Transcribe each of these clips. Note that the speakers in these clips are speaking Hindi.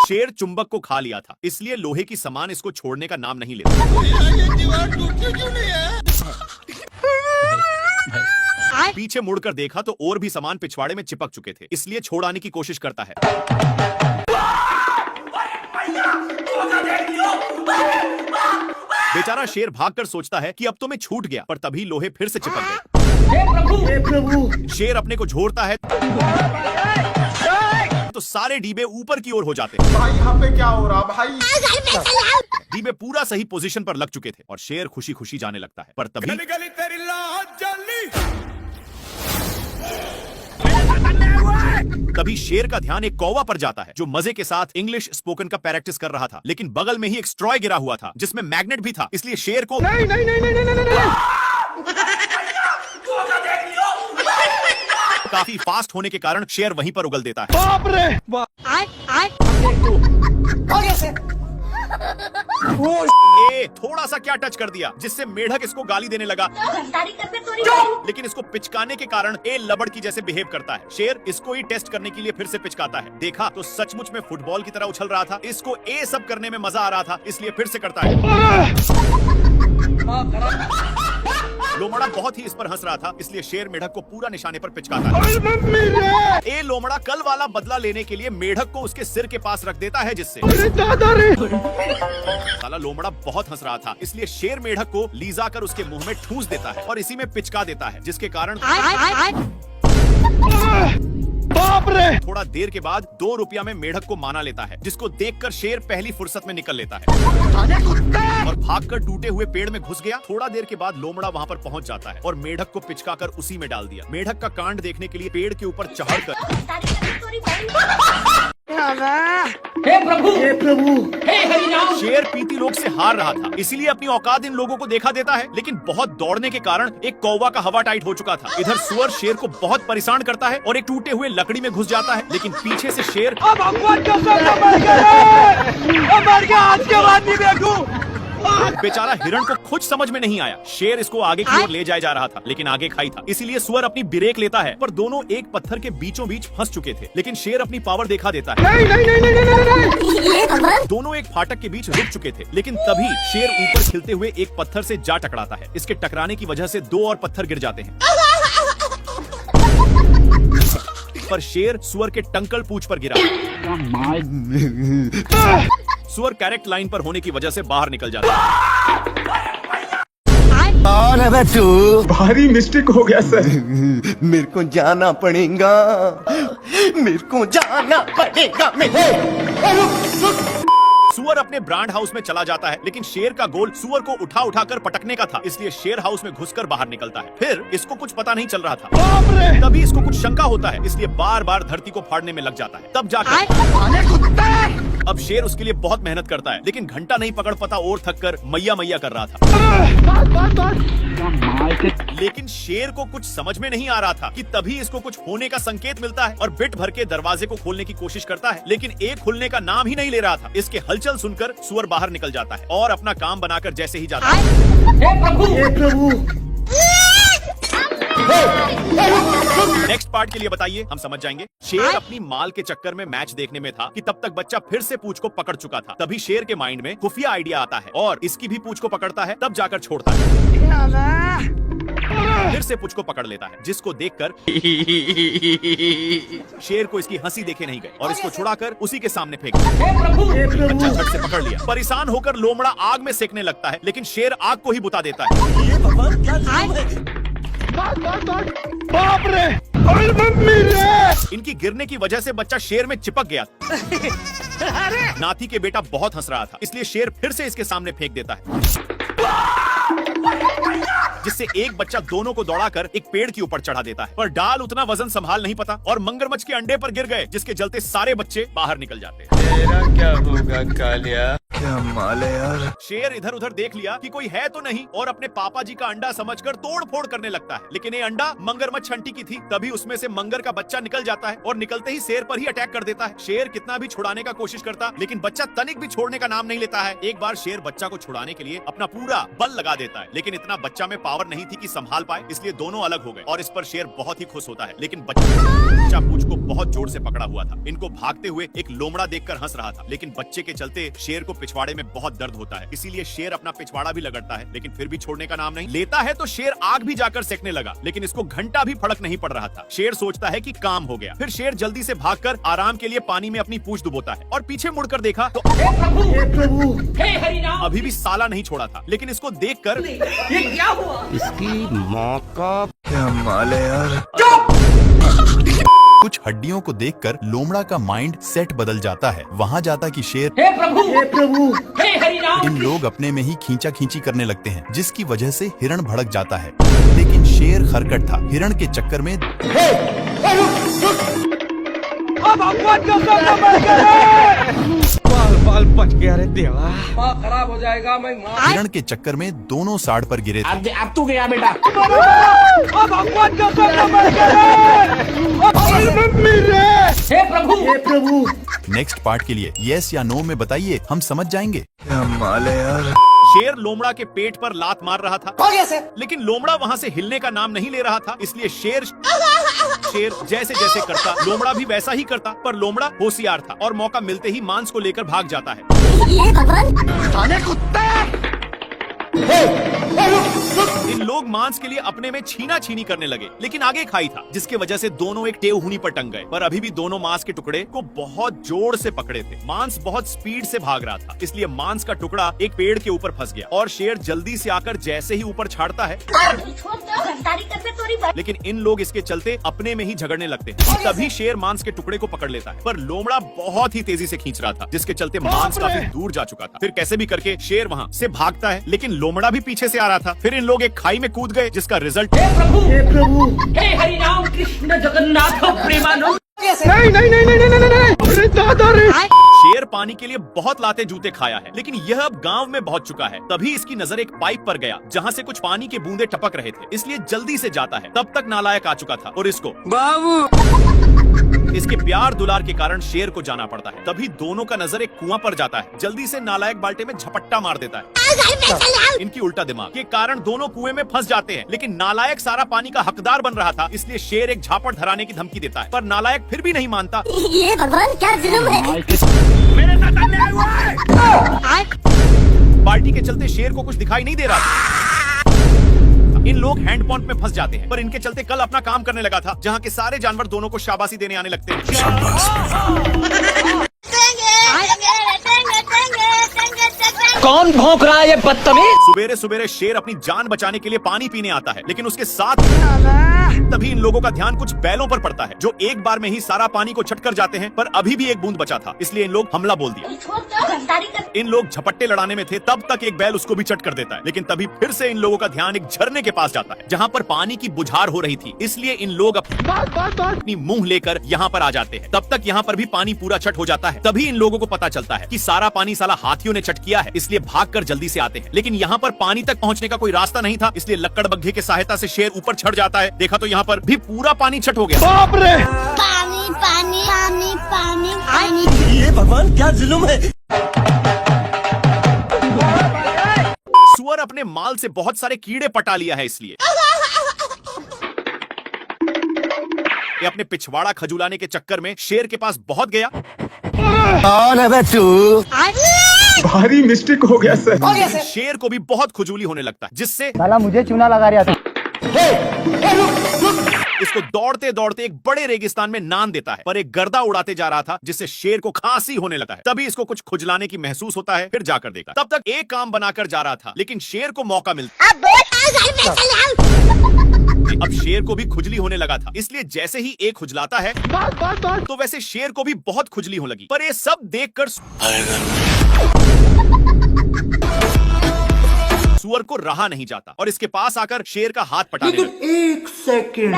शेर चुंबक को खा लिया था, इसलिए लोहे की सामान इसको छोड़ने का नाम नहीं लेता। पीछे मुड़कर देखा तो और भी सामान पिछवाड़े में चिपक चुके थे, इसलिए छोड़ाने की कोशिश करता है। बेचारा शेर भागकर सोचता है कि अब तो मैं छूट गया, पर तभी लोहे फिर से चिपक गए। हे प्रभु! शेर अपने को झोरता है तो सारे डीबे ऊपर की ओर हो जाते हैं। भाई यहाँ पे क्या हो रहा भाई? डीबे पूरा सही पोजीशन पर लग चुके थे और शेर खुशी खुशी जाने लगता है, पर तभी शेर का ध्यान एक कौवा पर जाता है जो मजे के साथ इंग्लिश स्पोकन का प्रैक्टिस कर रहा था, लेकिन बगल में ही एक स्ट्रॉय गिरा हुआ था जिसमें मैग्नेट भी था, इसलिए शेर को काफी फास्ट होने के कारण शेर वहीं पर उगल देता है। बाप रे बाप! थोड़ा सा क्या टच कर दिया जिससे मेढक इसको गाली देने लगा, लेकिन इसको पिचकाने के कारण ए लबड़ की जैसे बिहेव करता है। शेर इसको ही टेस्ट करने के लिए फिर से पिचकाता है। देखा तो सचमुच में फुटबॉल की तरह उछल रहा था। इसको ए सब करने में मजा आ रहा था, इसलिए फिर से करता है। लोमड़ा बहुत ही इस पर हंस रहा था, इसलिए शेर मेढक को पूरा निशाने पर पिचकाता है। ए लोमड़ा कल वाला बदला लेने के लिए मेढक को उसके सिर के पास रख देता है, जिससे साला लोमड़ा बहुत हंस रहा था, इसलिए शेर मेढक को लीजा कर उसके मुंह में ठूंस देता है और इसी में पिचका देता है, जिसके कारण बाप रे! थोड़ा देर के बाद 2 रुपया में मेढक को माना लेता है, जिसको देखकर शेर पहली फुर्सत में निकल लेता है और भागकर टूटे हुए पेड़ में घुस गया। थोड़ा देर के बाद लोमड़ा वहां पर पहुंच जाता है और मेढक को पिचकाकर उसी में डाल दिया। मेढक का कांड देखने के लिए पेड़ के ऊपर चढ़कर हे प्रभु! हे प्रभु! हे हरिनाम! शेर पीती लोग से हार रहा था, इसीलिए अपनी औकात इन लोगों को देखा देता है, लेकिन बहुत दौड़ने के कारण एक कौवा का हवा टाइट हो चुका था। इधर सुअर शेर को बहुत परेशान करता है और एक टूटे हुए लकड़ी में घुस जाता है, लेकिन पीछे से शेर आज के बाद नहीं देखूं। बेचारा हिरण को कुछ समझ में नहीं आया। शेर इसको आगे की ओर ले जाया जा रहा था, लेकिन आगे खाई था, इसीलिए सुअर अपनी ब्रेक लेता है, पर दोनों एक पत्थर के बीचों बीच फंस चुके थे। लेकिन शेर अपनी पावर दिखा देता है। दोनों एक फाटक के बीच रुक चुके थे, लेकिन तभी शेर ऊपर खिलते हुए एक पत्थर से जा टकराता है। इसके टकराने की वजह से 2 और पत्थर गिर जाते हैं, पर शेर सुअर के टंकल पूंछ पर गिरा। सुअर करेक्ट लाइन पर होने की वजह से बाहर निकल जाता है। भारी मिस्टेक हो गया सर। मेरे को जाना पड़ेगा, मेरे को जाना पड़ेगा। सुअर अपने ब्रांड हाउस में चला जाता है, लेकिन शेर का गोल सुअर को उठा उठाकर पटकने का था, इसलिए शेर हाउस में घुसकर बाहर निकलता है। फिर इसको कुछ पता नहीं चल रहा था, तभी इसको कुछ शंका होता है, इसलिए बार बार धरती को फाड़ने में लग जाता है। तब जाकर अब शेर उसके लिए बहुत मेहनत करता है, लेकिन घंटा नहीं पकड़ पाता और थककर मैया मैया कर रहा था। लेकिन शेर को कुछ समझ में नहीं आ रहा था कि तभी इसको कुछ होने का संकेत मिलता है और बिट भर के दरवाजे को खोलने की कोशिश करता है, लेकिन एक खुलने का नाम ही नहीं ले रहा था। इसके हलचल सुनकर सुअर बाहर निकल जाता है और अपना काम बनाकर जैसे ही जाता है। हे प्रभु! हे प्रभु! नेक्स्ट पार्ट के लिए बताइए, हम समझ जाएंगे। शेर अपनी माल के चक्कर में मैच देखने में था कि तब तक बच्चा फिर से पूंछ को पकड़ चुका था। तभी शेर के माइंड में खुफिया आइडिया आता है और इसकी भी पूंछ को पकड़ता है, तब जाकर छोड़ता है। फिर से पूंछ को पकड़ लेता है, जिसको देखकर शेर को इसकी हंसी देखे नहीं गई और इसको छुड़ाकर उसी के सामने फेंक दिया। बच्चा झट से पकड़ लिया। परेशान होकर लोमड़ा आग में सेकने लगता है, लेकिन शेर आग को ही बुता देता है। ये भगवान क्या जुल्म है? बाप रे! मम्मी रे! इनकी गिरने की वजह से बच्चा शेर में चिपक गया। नाथी के बेटा बहुत हंस रहा था, इसलिए शेर फिर से इसके सामने फेंक देता है, जिससे एक बच्चा दोनों को दौड़ाकर एक पेड़ के ऊपर चढ़ा देता है, पर डाल उतना वजन संभाल नहीं पाता और मगरमच्छ के अंडे पर गिर गए, जिसके चलते सारे बच्चे बाहर निकल जाते हैं। तेरा क्या होगा कालिया? क्या माल है यार। शेर इधर उधर देख लिया कि कोई है तो नहीं और अपने पापा जी का अंडा समझकर तोड़ फोड़ करने लगता है, लेकिन ये अंडा मगरमच्छ आंटी की थी। तभी उसमें से मंगर का बच्चा निकल जाता है और निकलते ही शेर पर ही अटैक कर देता है। शेर कितना भी छुड़ाने का कोशिश करता, लेकिन बच्चा तनिक भी छोड़ने का नाम नहीं लेता है। एक बार शेर बच्चा को छुड़ाने के लिए अपना पूरा बल लगा देता है, लेकिन इतना बच्चा में पावर नहीं थी कि संभाल पाए, इसलिए दोनों अलग हो गए और इस पर शेर बहुत ही खुश होता है। लेकिन बच्चा पूंछ को बहुत जोर से पकड़ा हुआ था। इनको भागते हुए एक लोमड़ा देखकर हंस रहा था, लेकिन बच्चे के चलते शेर को पिछवाड़े में बहुत दर्द होता है। इसीलिए शेर अपना पिछवाड़ा भी लगड़ता है, लेकिन फिर भी छोड़ने का नाम नहीं लेता है। तो शेर आग भी जाकर सेकने लगा, लेकिन इसको घंटा भी फर्क नहीं पड़ रहा था। शेर सोचता है कि काम हो गया। फिर शेर जल्दी से भागकर आराम के लिए पानी में अपनी पूंछ डुबोता है और पीछे मुड़कर देखा तो अभी भी साला नहीं छोड़ा था। लेकिन इसको देखकर ये क्या हुआ? इसकी माँ का क्या माल है यार। कुछ हड्डियों को देखकर लोमड़ा का माइंड सेट बदल जाता है। वहाँ जाता कि शेर हे प्रभु हे हरि राम। इन लोग अपने में ही खींचा खींची करने लगते हैं, जिसकी वजह से हिरण भड़क जाता है। लेकिन शेर खरकट था। हिरण के चक्कर में बाल बच गया रे देवा। माँ खराब हो जाएगा। मैं माँ हिरण के चक्कर में दोनों साड़ पर गिरे थे। अब तू गया बेटा। हे प्रभु नेक्स्ट पार्ट के लिए यस या नो में बताइए, हम समझ जाएंगे। क्या माल है यार। शेर लोमड़ा के पेट पर लात मार रहा था, लेकिन लोमड़ा वहाँ से हिलने का नाम नहीं ले रहा था। इसलिए शेर जैसे जैसे करता, लोमड़ा भी वैसा ही करता। पर लोमड़ा होशियार था और मौका मिलते ही मांस को लेकर भाग जाता है। इन लोग मांस के लिए अपने में छीना छीनी करने लगे, लेकिन आगे खाई था, जिसके वजह से दोनों एक टेवहुनी पर टंग गए। पर अभी भी दोनों मांस के टुकड़े को बहुत जोर से पकड़े थे। मांस बहुत स्पीड से भाग रहा था, इसलिए मांस का टुकड़ा एक पेड़ के ऊपर फंस गया और शेर जल्दी से आकर जैसे ही ऊपर छाड़ता है, लेकिन इन लोग इसके चलते अपने में ही झगड़ने लगते हैं। तभी शेर मांस के टुकड़े को पकड़ लेता है, पर लोमड़ा बहुत ही तेजी से खींच रहा था, जिसके चलते मांस काफी दूर जा चुका था। फिर कैसे भी करके शेर वहाँ से भागता है, लेकिन लोमड़ा भी पीछे से आ रहा था। फिर इन लोग एक खाई में कूद गए, जिसका रिजल्ट हे प्रभु हे हरि राम कृष्ण जगन्नाथ प्रेमानंद। शेर पानी के लिए बहुत लाते जूते खाया है, लेकिन यह अब गांव में पहुंच चुका है। तभी इसकी नजर एक पाइप पर गया, जहां से कुछ पानी के बूंदे टपक रहे थे, इसलिए जल्दी से जाता है। तब तक नालायक आ चुका था और इसको इसके प्यार दुलार के कारण शेर को जाना पड़ता है। तभी दोनों का नजर एक कुआं पर जाता है। जल्दी से नालायक बाल्टे में झपट्टा मार देता है। इनकी उल्टा दिमाग के कारण दोनों कुएं में फंस जाते हैं, लेकिन नालायक सारा पानी का हकदार बन रहा था, इसलिए शेर एक झापड़ धराने की धमकी देता है। पर नालायक फिर भी नहीं मानता। ये भगवान क्या जुल्म है। मेरे साथ अन्याय हुआ है। बाल्टी के चलते शेर को कुछ दिखाई नहीं दे रहा था। इन लोग हैंड पंप में फंस जाते हैं, पर इनके चलते कल अपना काम करने लगा था, जहाँ के सारे जानवर दोनों को शाबाशी देने आने लगते हैं। कौन भौंक रहा है ये बदतमीज? सुबेरे सुबेरे शेर अपनी जान बचाने के लिए पानी पीने आता है, लेकिन उसके साथ तभी इन लोगों का ध्यान कुछ बैलों पर पड़ता है, जो एक बार में ही सारा पानी को छट कर जाते हैं। पर अभी भी एक बूंद बचा था, इसलिए इन लोग हमला बोल दिया। इन लोग झपट्टे लड़ाने में थे, तब तक एक बैल उसको भी चट कर देता है, लेकिन तभी फिर से इन लोगों का ध्यान एक झरने के पास जाता है, जहाँ पर पानी की बुझार हो रही थी। इसलिए इन लोग अपनी मुंह लेकर यहाँ पर आ जाते हैं। तब तक यहाँ पर भी पानी पूरा चट हो जाता है। तभी इन लोगों को पता चलता है कि सारा पानी साला हाथियों ने चट किया है, इसलिए भागकर जल्दी से आते हैं। लेकिन यहाँ पर पानी तक पहुँचने का कोई रास्ता नहीं था, इसलिए लक्कड़ बग्घे की सहायता से शेर ऊपर चढ़ जाता है। देखा तो यहाँ पर भी पूरा पानी छट हो गया। बाप रे। पानी पानी पानी पानी पानी। ये भगवान क्या जुल्म है। सुअर अपने माल से बहुत सारे कीड़े पटा लिया है, इसलिए ये अपने पिछवाड़ा खजुलाने के चक्कर में शेर के पास बहुत गया। कौन है बे तू? भारी मिस्टेक हो गया सर। शेर को भी बहुत खुजली होने लगता है, जिससे मुझे चूना लगा रहा था। इसको दौड़ते दौड़ते एक बड़े रेगिस्तान में नान देता है। पर एक गर्दा उड़ाते जा रहा था, जिससे शेर को खांसी होने लगता है। तभी इसको कुछ खुजलाने की महसूस होता है, फिर जाकर देखा। तब तक एक काम बनाकर जा रहा था, लेकिन शेर को मौका मिलता। अब शेर को भी खुजली होने लगा था, इसलिए जैसे ही एक खुजलाता है तो वैसे शेर को भी बहुत खुजली होने लगी। पर ये सब देखकर सुअर को रहा नहीं जाता और इसके पास आकर शेर का हाथ पटाने लगा। एक सेकंड।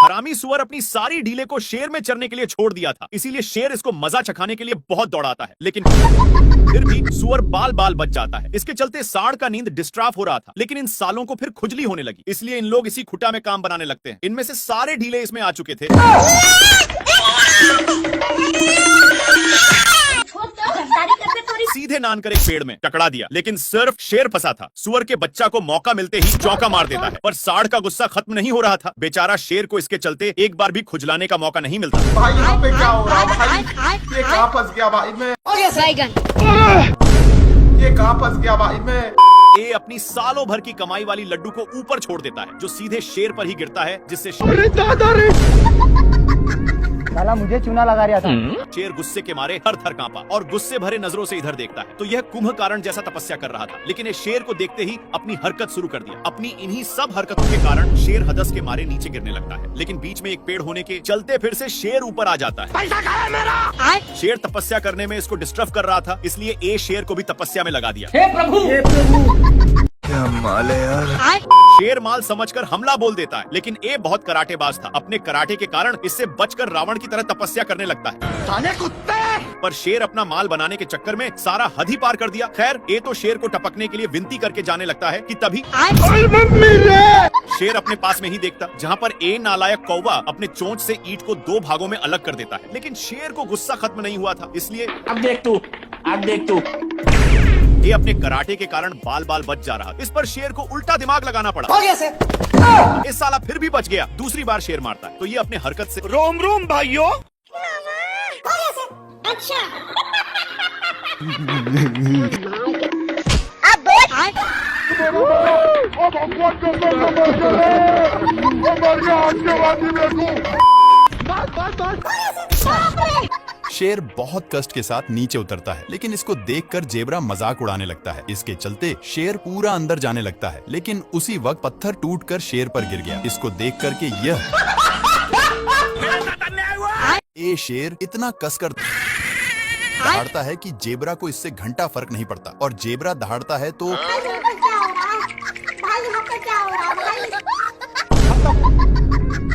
हरामी हरामी सुअर अपनी सारी ढीले को शेर में चरने के लिए छोड़ दिया था, इसीलिए शेर इसको मजा चखाने के लिए बहुत दौड़ाता है, लेकिन फिर भी सुअर बाल बाल बच जाता है। इसके चलते सांड का नींद डिस्टर्ब हो रहा था, लेकिन इन सालों को फिर खुजली होने लगी, इसलिए इन लोग इसी खुटा में काम बनाने लगते हैं। इनमें से सारे ढीले इसमें आ चुके थे। सीधे नान कर एक पेड़ में टकरा दिया, लेकिन सिर्फ शेर फंसा था। सुअर के बच्चा को मौका मिलते ही चौका मार देता है, पर सांड का गुस्सा खत्म नहीं हो रहा था। बेचारा शेर को इसके चलते एक बार भी खुजलाने का मौका नहीं मिलता। भाई यहाँ पे क्या हो रहा है भाई? ये कहाँ फंस गया भाई मैं? ये कहाँ फंस गया भाई मैं? ये अपनी सालों भर की कमाई वाली लड्डू को ऊपर छोड़ देता है, जो सीधे शेर पर ही गिरता है, जिससे साला मुझे चूना लगा रहा था। शेर गुस्से के मारे थर थर कांपा और गुस्से भरे नजरों से इधर देखता है, तो यह कुंभकर्ण जैसा तपस्या कर रहा था, लेकिन ये शेर को देखते ही अपनी हरकत शुरू कर दिया। अपनी इन्हीं सब हरकतों के कारण शेर हदस के मारे नीचे गिरने लगता है, लेकिन बीच में एक पेड़ होने के चलते फिर से शेर ऊपर आ जाता है। पैसा कहाँ है मेरा? शेर तपस्या करने में इसको डिस्टर्ब कर रहा था, इसलिए ए शेर को भी तपस्या में लगा दिया। हे प्रभु क्या माल है यार। शेर माल समझकर हमला बोल देता है, लेकिन ए बहुत कराटेबाज था। अपने कराटे के कारण इससे बचकर रावण की तरह तपस्या करने लगता है। कुत्ते! पर शेर अपना माल बनाने के चक्कर में सारा हद ही पार कर दिया। खैर, ए तो शेर को टपकने के लिए विनती करके जाने लगता है कि तभी शेर अपने पास में ही देखता, जहाँ पर ए नालायक कौवा अपने चोंच से ईंट को 2 भागों में अलग कर देता है। लेकिन शेर को गुस्सा खत्म नहीं हुआ था, इसलिए अब देख तू ये अपने कराटे के कारण बाल बाल बच जा रहा। इस पर शेर को उल्टा दिमाग लगाना पड़ा। इस साला फिर भी बच गया। दूसरी बार शेर मारता है, तो ये अपने हरकत से रोम रोम भाइयों। अच्छा शेर बहुत कष्ट के साथ नीचे उतरता है, लेकिन इसको देखकर जेब्रा मजाक उड़ाने लगता है। इसके चलते शेर पूरा अंदर जाने लगता है, लेकिन उसी वक्त पत्थर टूटकर शेर पर गिर गया। इसको देख करके यह ये शेर इतना कसकर दहाड़ता है कि जेब्रा को इससे घंटा फर्क नहीं पड़ता, और जेब्रा दहाड़ता है तो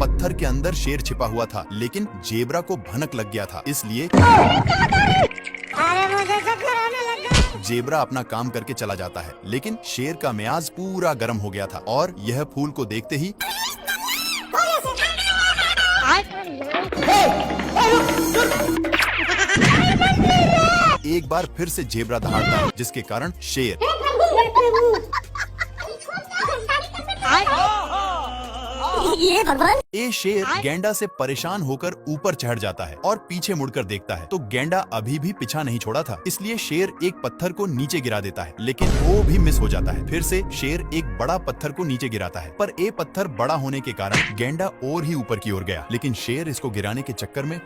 पत्थर के अंदर शेर छिपा हुआ था, लेकिन जेब्रा को भनक लग गया था, इसलिए जेब्रा अपना काम करके चला जाता है। लेकिन शेर का मियाज पूरा गर्म हो गया था, और यह फूल को देखते ही एक बार फिर से जेब्रा दहाड़ता है, जिसके कारण शेर ये भगवान। ये शेर गेंडा से परेशान होकर ऊपर चढ़ जाता है और पीछे मुड़कर देखता है, तो गेंडा अभी भी पीछा नहीं छोड़ा था, इसलिए शेर एक पत्थर को नीचे गिरा देता है, लेकिन वो भी मिस हो जाता है। फिर से शेर एक बड़ा पत्थर को नीचे गिराता है, पर ये पत्थर बड़ा होने के कारण गेंडा और ही ऊपर की ओर गया, लेकिन शेर इसको गिराने के चक्कर में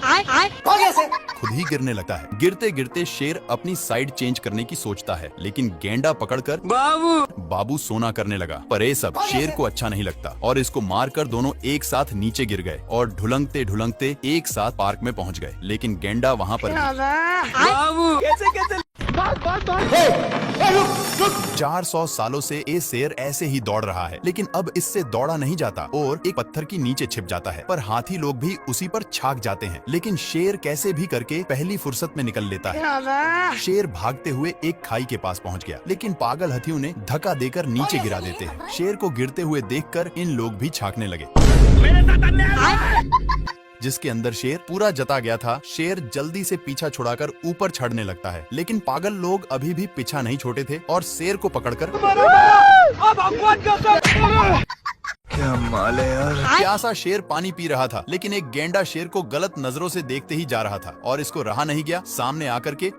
खुद ही गिरने लगता है। गिरते गिरते शेर अपनी साइड चेंज करने की सोचता है, लेकिन गेंडा पकड़कर बाबू सोना करने लगा। पर ये सब शेर को अच्छा नहीं लगता, और इसको मारकर दोनों एक साथ नीचे गिर गए और ढुलंगते ढुलंगते एक साथ पार्क में पहुंच गए। लेकिन गेंडा वहां पर 400 सालों से ये शेर ऐसे ही दौड़ रहा है, लेकिन अब इससे दौड़ा नहीं जाता और एक पत्थर की नीचे छिप जाता है। पर हाथी लोग भी उसी पर छाक जाते हैं, लेकिन शेर कैसे भी करके पहली फुर्सत में निकल लेता है। शेर भागते हुए एक खाई के पास पहुंच गया, लेकिन पागल हाथियों ने धक्का देकर नीचे गिरा देते हैं। शेर को गिरते हुए देखकर इन लोग भी छाकने लगे, जिसके अंदर शेर पूरा जता गया था। शेर जल्दी से पीछा छुड़ाकर ऊपर चढ़ने लगता है, लेकिन पागल लोग अभी भी पीछा नहीं छोड़े थे और शेर को पकड़कर क्या माल है यार। प्यासा शेर पानी पी रहा था, लेकिन एक गेंडा शेर को गलत नजरों से देखते ही जा रहा था, और इसको रहा नहीं गया। सामने आकर के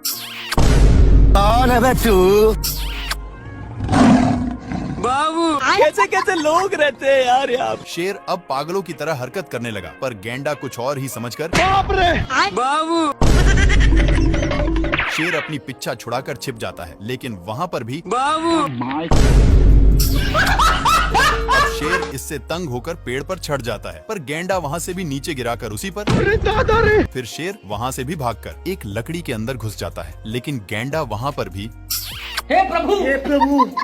कौन है बे तू? कैसे कैसे लोग रहते हैं यार यहाँ। शेर अब पागलों की तरह हरकत करने लगा, पर गेंडा कुछ और ही समझकर शेर अपनी पिच्छा छुड़ाकर छिप जाता है, लेकिन वहाँ पर भी अब शेर इससे तंग होकर पेड़ पर चढ़ जाता है, पर गेंडा वहाँ से भी नीचे गिराकर उसी पर। फिर शेर वहाँ से भी भागकर एक लकड़ी के अंदर घुस जाता है, लेकिन गेंडा वहाँ पर भी हे प्रभु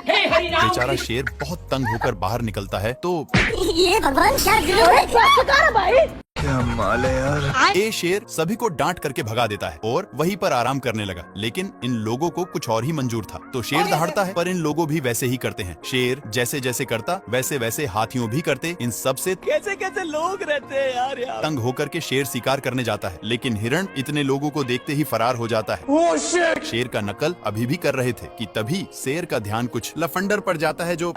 हे हरि राम बेचारा शेर बहुत तंग होकर बाहर निकलता है तो ये भगवान क्या भाई। ए शेर सभी को डांट करके भगा देता है और वहीं पर आराम करने लगा। लेकिन इन लोगों को कुछ और ही मंजूर था, तो शेर दहाड़ता है, पर इन लोगों भी वैसे ही करते हैं। शेर जैसे जैसे करता वैसे वैसे हाथियों भी करते। इन सब से कैसे कैसे लोग रहते हैं यार यहाँ। तंग होकर के शेर शिकार करने जाता है, लेकिन हिरण इतने लोगों को देखते ही फरार हो जाता है। शेर का नकल अभी भी कर रहे थे कि तभी शेर का ध्यान कुछ लफंडर पर जाता है जो